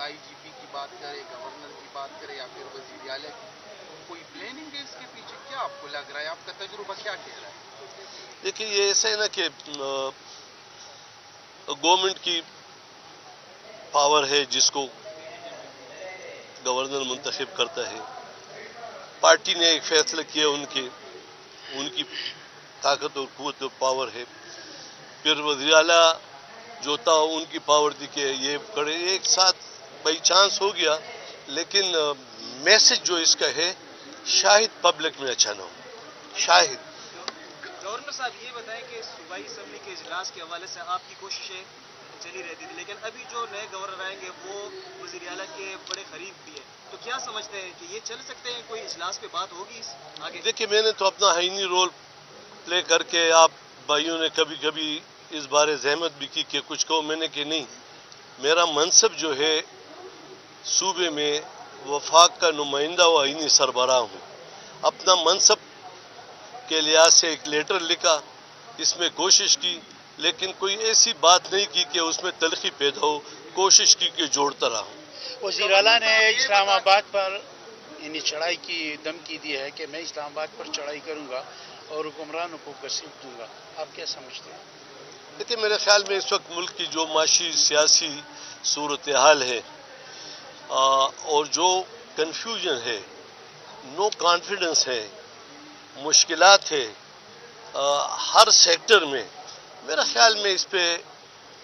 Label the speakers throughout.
Speaker 1: IGP کی بات کرے, گورنر کی بات کرے یا پھر وزیر اعلیٰ کی, کوئی پلاننگ ہے اس کے پیچھے؟ کیا آپ کو لگ رہا ہے, آپ کا تجربہ کیا کہہ رہا ہے؟
Speaker 2: دیکھیے یہ ایسا ہے نا کہ گورنمنٹ کی پاور ہے جس کو گورنر منتخب کرتا ہے. پارٹی نے ایک فیصلہ کیا, ان کی طاقت اور قوت اور پاور ہے. پھر وزیر اعلیٰ جو تھا ان کی پاور تھی کہ یہ کرے, ایک ساتھ بائی چانس ہو گیا. لیکن میسج جو اس کا ہے شاید پبلک میں اچھا نہ ہو, شاید.
Speaker 3: گورنر صاحب یہ بتائیں کہ صوبائی اسمبلی کے اجلاس کے حوالے سے آپ کی کوششیں چلی رہتی تھی, لیکن ابھی جو نئے گورنر آئیں گے وہ وزیر اعلیٰ کے بڑے قریب بھی ہیں, تو کیا سمجھتے ہیں کہ یہ چل سکتے ہیں؟ کوئی اجلاس پہ بات ہوگی آگے؟
Speaker 2: دیکھیے میں نے تو اپنا آئینی رول پلے کر کے, آپ بھائیوں نے کبھی کبھی اس بارے زحمت بھی کی کہ کچھ کہو, میں نے کہ نہیں, میرا منصب جو ہے صوبے میں وفاق کا نمائندہ و آئینی سربراہ ہوں. اپنا منصب کے لحاظ سے ایک لیٹر لکھا, اس میں کوشش کی, لیکن کوئی ایسی بات نہیں کی کہ اس میں تلخی پیدا ہو. کوشش کی کہ جوڑتا رہا ہوں.
Speaker 4: وزیر اعلیٰ نے اسلام آباد پر یعنی چڑھائی کی دھمکی دی ہے کہ میں اسلام آباد پر چڑھائی کروں گا اور حکمرانوں کو گھسیٹ دوں گا, آپ کیا سمجھتے ہیں؟
Speaker 2: دیکھیے میرے خیال میں اس وقت ملک کی جو معاشی سیاسی صورتحال ہے اور جو کنفیوژن ہے, نو کانفیڈنس ہے, مشکلات ہے ہر سیکٹر میں, میرا خیال میں اس پہ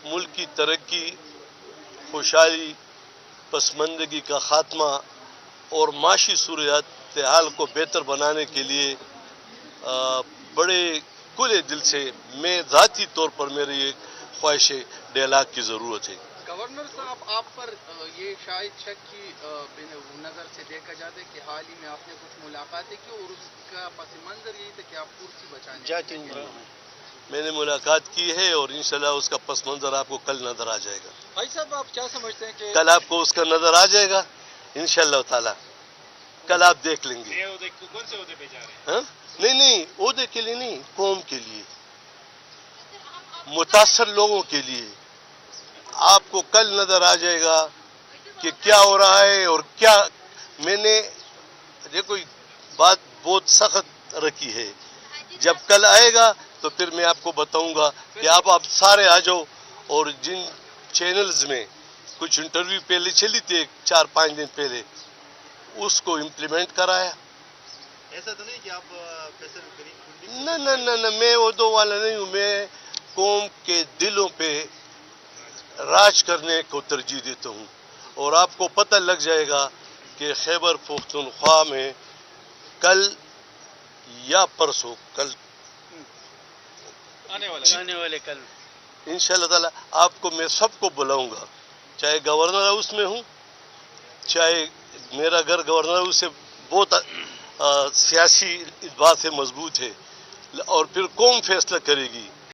Speaker 2: ملک کی ترقی, خوشحالی, پسماندگی کا خاتمہ اور معاشی صورتحال کو بہتر بنانے کے لیے بڑے کھلے دل سے میں ذاتی طور پر میری ایک خواہش ڈائلاگ کی ضرورت ہے.
Speaker 1: گورنر صاحب, آپ پر یہ شاید شک کی نظر سے دیکھا جاتا ہے کہ حال ہی میں آپ نے کچھ ملاقاتیں کی اور اس کا پس منظر یہی تھا کہ آپ کرسی بچانے
Speaker 4: جاتی ہوں.
Speaker 2: میں نے ملاقات کی ہے اور انشاءاللہ اس کا پس منظر آپ کو کل نظر آ جائے گا.
Speaker 3: بھائی صاحب آپ کیا سمجھتے ہیں کہ
Speaker 2: کل آپ کو اس کا نظر آ جائے گا انشاءاللہ تعالی, کل آپ دیکھ لیں گے.
Speaker 3: کون سے عہدے پہ جا رہے ہیں؟
Speaker 2: نہیں, عہدے کے لیے نہیں, قوم کے لیے, متاثر لوگوں کے لیے. آپ کو کل نظر آ جائے گا کہ کیا ہو رہا ہے اور کیا. میں نے دیکھو بات بہت سخت رکھی ہے, جب کل آئے گا تو پھر میں آپ کو بتاؤں گا کہ آپ سارے آ جاؤ. اور جن چینلز میں کچھ انٹرویو پہلے چلی تھی 4-5 دن پہلے, اس کو امپلیمنٹ کرایا.
Speaker 3: ایسا تو نہیں کہ آپ پیسے
Speaker 2: نہ, میں عہدوں والا نہیں ہوں. میں قوم کے دلوں پہ راج کرنے کو ترجیح دیتا ہوں. اور آپ کو پتہ لگ جائے گا کہ خیبر پختونخوا میں کل یا پرسوں, کل
Speaker 3: آنے والے
Speaker 4: کل
Speaker 2: انشاءاللہ تعالی آپ کو میں سب کو بلاؤں گا, چاہے گورنر ہاؤس میں ہوں, چاہے میرا گھر گورنر ہاؤس سے بہت سیاسی اعتبار سے مضبوط ہے, اور پھر قوم فیصلہ کرے گی